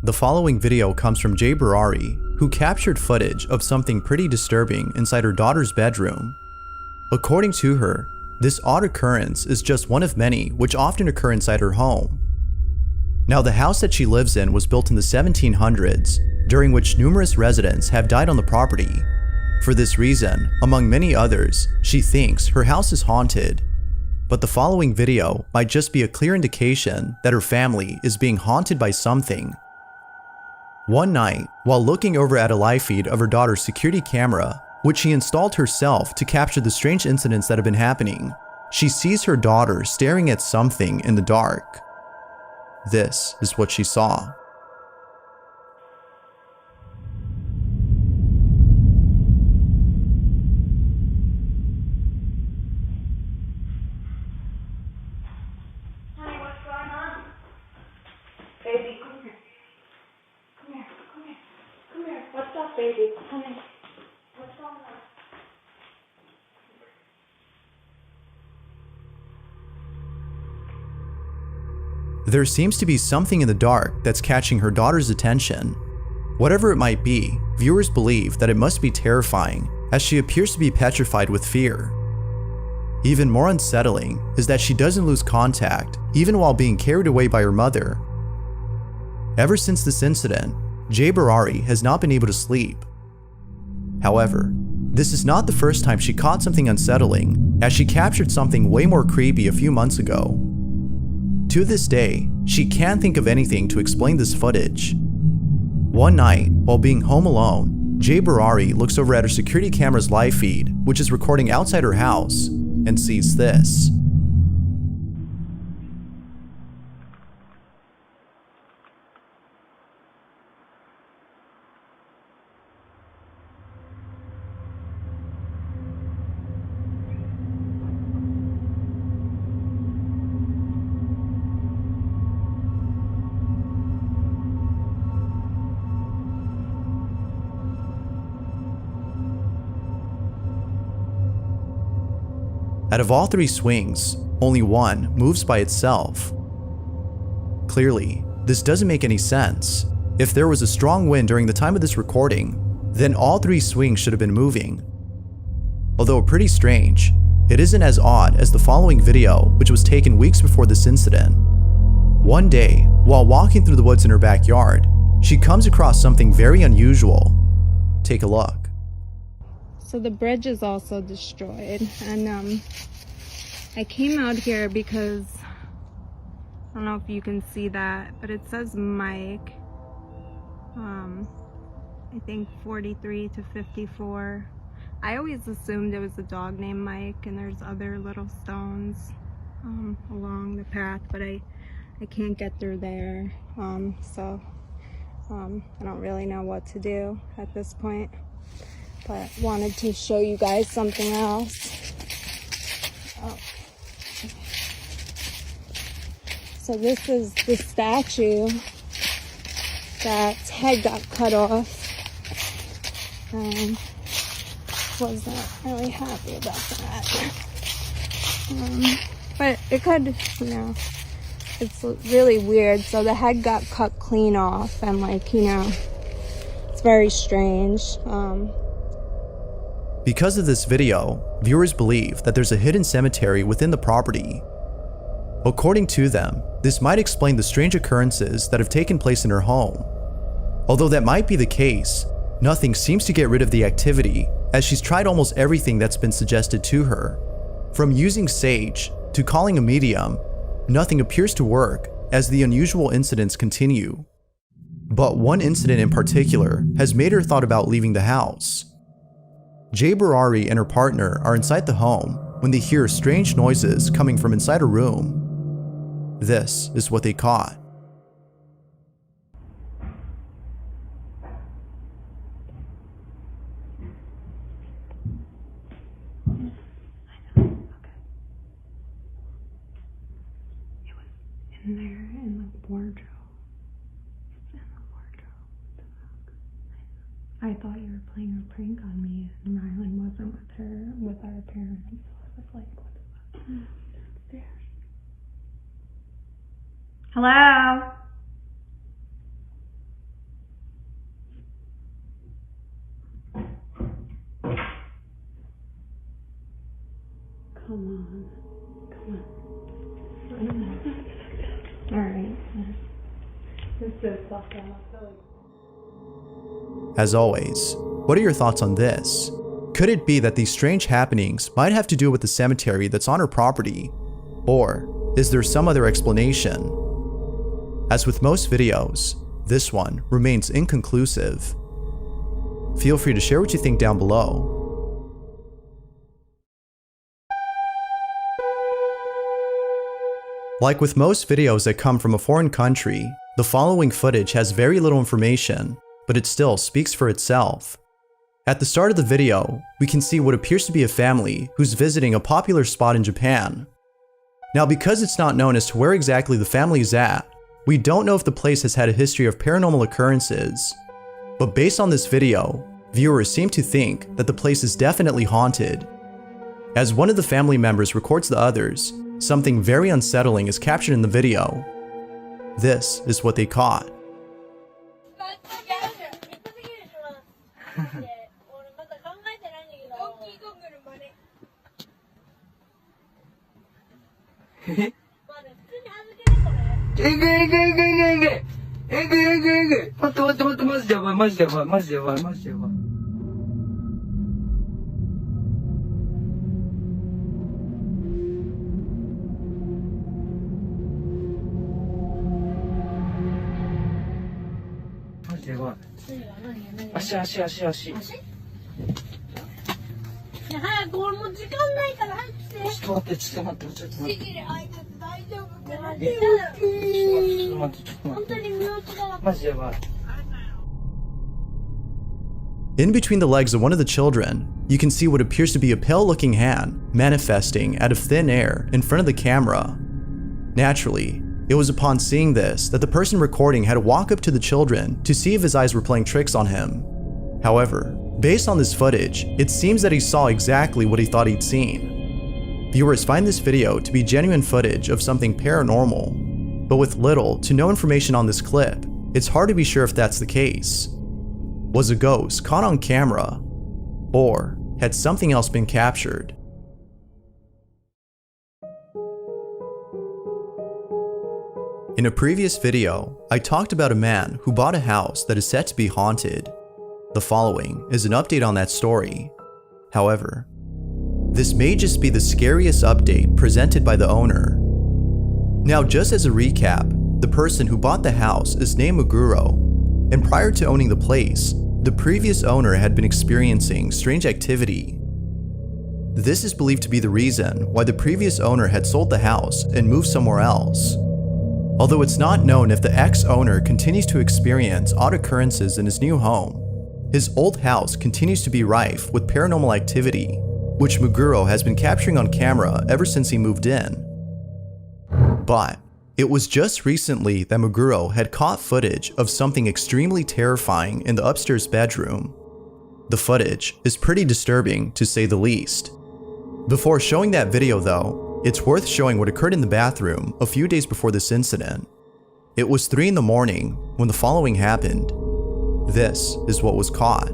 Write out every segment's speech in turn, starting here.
The following video comes from Jay Barari, who captured footage of something pretty disturbing inside her daughter's bedroom. According to her, this odd occurrence is just one of many which often occur inside her home. Now, the house that she lives in was built in the 1700s, during which numerous residents have died on the property. For this reason, among many others, she thinks her house is haunted. But the following video might just be a clear indication that her family is being haunted by something. One night, while looking over at a live feed of her daughter's security camera, which she installed herself to capture the strange incidents that have been happening, she sees her daughter staring at something in the dark. This is what she saw. Honey, what's going on? Baby, come here. Come here, come here. Come here. What's up, baby? Honey. What's going on? There seems to be something in the dark that's catching her daughter's attention. Whatever it might be, viewers believe that it must be terrifying, as she appears to be petrified with fear. Even more unsettling is that she doesn't lose contact, even while being carried away by her mother. Ever since this incident, Jay Barari has not been able to sleep. However, this is not the first time she caught something unsettling, as she captured something way more creepy a few months ago. To this day, she can't think of anything to explain this footage. One night, while being home alone, Jay Barari looks over at her security camera's live feed, which is recording outside her house, and sees this. Out of all three swings, only one moves by itself. Clearly, this doesn't make any sense. If there was a strong wind during the time of this recording, then all three swings should have been moving. Although pretty strange, it isn't as odd as the following video, which was taken weeks before this incident. One day, while walking through the woods in her backyard, she comes across something very unusual. Take a look. So the bridge is also destroyed, and I came out here because I don't know if you can see that, but it says Mike. I think 43 to 54. I always assumed it was a dog named Mike, and there's other little stones along the path, but I can't get through there, so I don't really know what to do at this point. But wanted to show you guys something else. Oh. So this is the statue that's head got cut off. And wasn't really happy about that. But it could, it's really weird. So the head got cut clean off, and it's very strange. Because of this video, viewers believe that there's a hidden cemetery within the property. According to them, this might explain the strange occurrences that have taken place in her home. Although that might be the case, nothing seems to get rid of the activity, as she's tried almost everything that's been suggested to her. From using sage to calling a medium, nothing appears to work as the unusual incidents continue. But one incident in particular has made her thought about leaving the house. Jay Barari and her partner are inside the home when they hear strange noises coming from inside a room. This is what they caught. It was in there in the wardrobe. I thought you were playing a prank on me, and Rylan wasn't with our parents. So I was like, what the fuck? There. Hello? Come on. I don't know. Alright. This is fucking silly. As always, what are your thoughts on this? Could it be that these strange happenings might have to do with the cemetery that's on her property? Or is there some other explanation? As with most videos, this one remains inconclusive. Feel free to share what you think down below. Like with most videos that come from a foreign country, the following footage has very little information, but it still speaks for itself. At the start of the video, we can see what appears to be a family who's visiting a popular spot in Japan. Now, because it's not known as to where exactly the family is at, we don't know if the place has had a history of paranormal occurrences. But based on this video, viewers seem to think that the place is definitely haunted. As one of the family members records the others, something very unsettling is captured in the video. This is what they caught. In between the legs of one of the children, you can see what appears to be a pale-looking hand manifesting out of thin air in front of the camera. Naturally, it was upon seeing this that the person recording had to walk up to the children to see if his eyes were playing tricks on him. However, based on this footage, it seems that he saw exactly what he thought he'd seen. Viewers find this video to be genuine footage of something paranormal, but with little to no information on this clip, it's hard to be sure if that's the case. Was a ghost caught on camera? Or had something else been captured? In a previous video, I talked about a man who bought a house that is said to be haunted. The following is an update on that story. However, this may just be the scariest update presented by the owner. Now, just as a recap, the person who bought the house is named Meguro, and prior to owning the place, the previous owner had been experiencing strange activity. This is believed to be the reason why the previous owner had sold the house and moved somewhere else. Although it's not known if the ex-owner continues to experience odd occurrences in his new home, his old house continues to be rife with paranormal activity, which Meguro has been capturing on camera ever since he moved in. But it was just recently that Meguro had caught footage of something extremely terrifying in the upstairs bedroom. The footage is pretty disturbing, to say the least. Before showing that video though, it's worth showing what occurred in the bathroom a few days before this incident. It was 3 in the morning when the following happened. This is what was caught.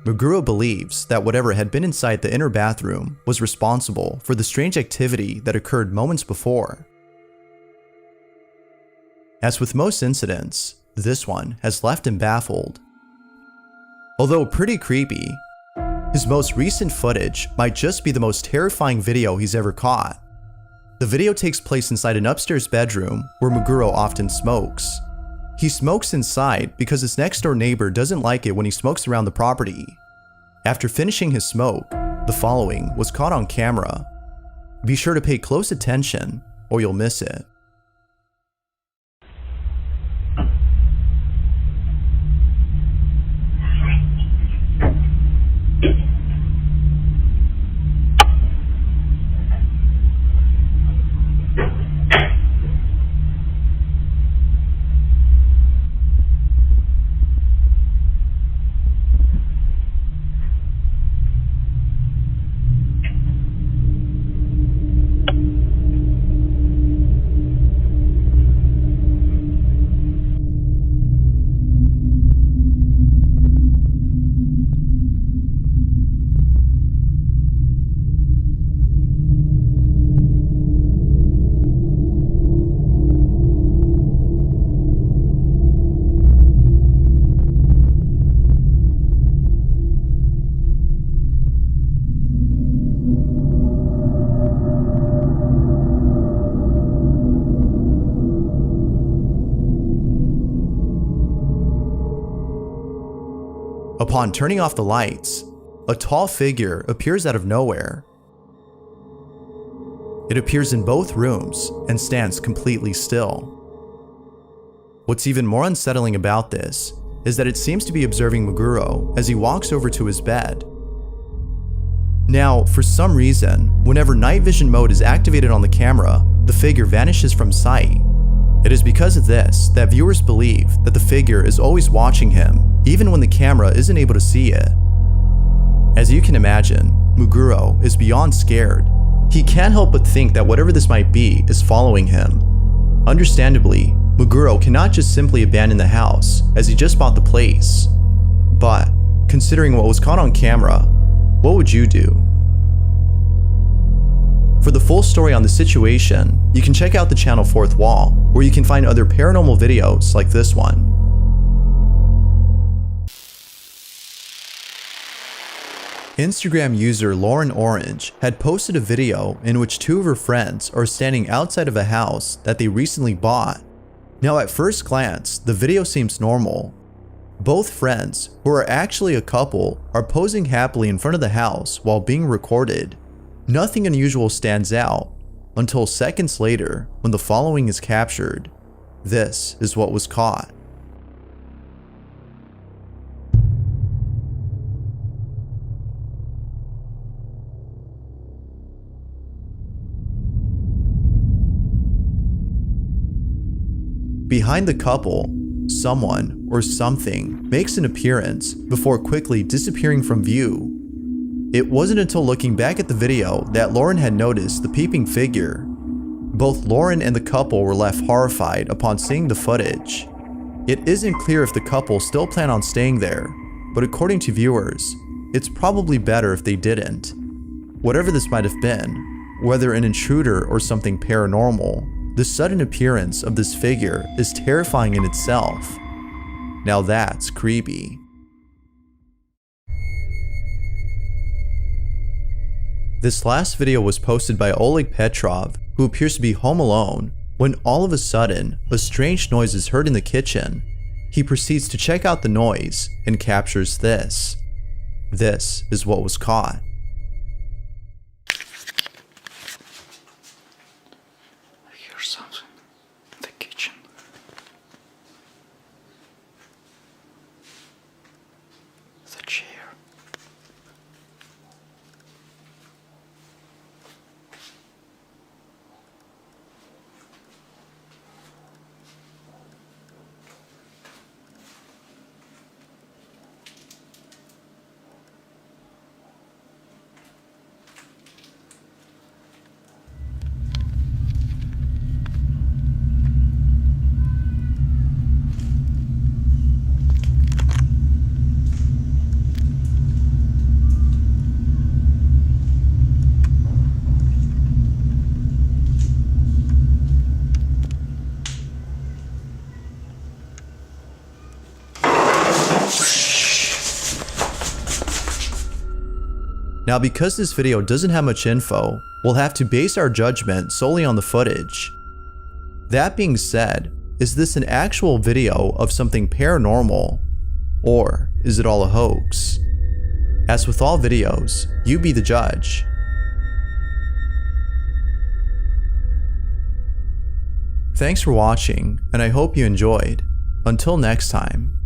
Meguro believes that whatever had been inside the inner bathroom was responsible for the strange activity that occurred moments before. As with most incidents, this one has left him baffled. Although pretty creepy, his most recent footage might just be the most terrifying video he's ever caught. The video takes place inside an upstairs bedroom where Meguro often smokes. He smokes inside because his next door neighbor doesn't like it when he smokes around the property. After finishing his smoke, the following was caught on camera. Be sure to pay close attention or you'll miss it. Upon turning off the lights, a tall figure appears out of nowhere. It appears in both rooms and stands completely still. What's even more unsettling about this is that it seems to be observing Meguro as he walks over to his bed. Now, for some reason, whenever night vision mode is activated on the camera, the figure vanishes from sight. It is because of this that viewers believe that the figure is always watching him, even when the camera isn't able to see it. As you can imagine, Meguro is beyond scared. He can't help but think that whatever this might be is following him. Understandably, Meguro cannot just simply abandon the house, as he just bought the place. But, considering what was caught on camera, what would you do? For the full story on the situation, you can check out the channel Fourth Wall, where you can find other paranormal videos like this one. Instagram user Lauren Orange had posted a video in which two of her friends are standing outside of a house that they recently bought. Now at first glance, the video seems normal. Both friends, who are actually a couple, are posing happily in front of the house while being recorded. Nothing unusual stands out, until seconds later when the following is captured. This is what was caught. Behind the couple, someone or something makes an appearance before quickly disappearing from view. It wasn't until looking back at the video that Lauren had noticed the peeping figure. Both Lauren and the couple were left horrified upon seeing the footage. It isn't clear if the couple still plan on staying there, but according to viewers, it's probably better if they didn't. Whatever this might have been, whether an intruder or something paranormal, the sudden appearance of this figure is terrifying in itself. Now that's creepy. This last video was posted by Oleg Petrov, who appears to be home alone, when all of a sudden, a strange noise is heard in the kitchen. He proceeds to check out the noise and captures this. This is what was caught. I hear something in the kitchen. The chair. Now, because this video doesn't have much info, we'll have to base our judgment solely on the footage. That being said, is this an actual video of something paranormal? Or is it all a hoax? As with all videos, you be the judge. Thanks for watching, and I hope you enjoyed. Until next time.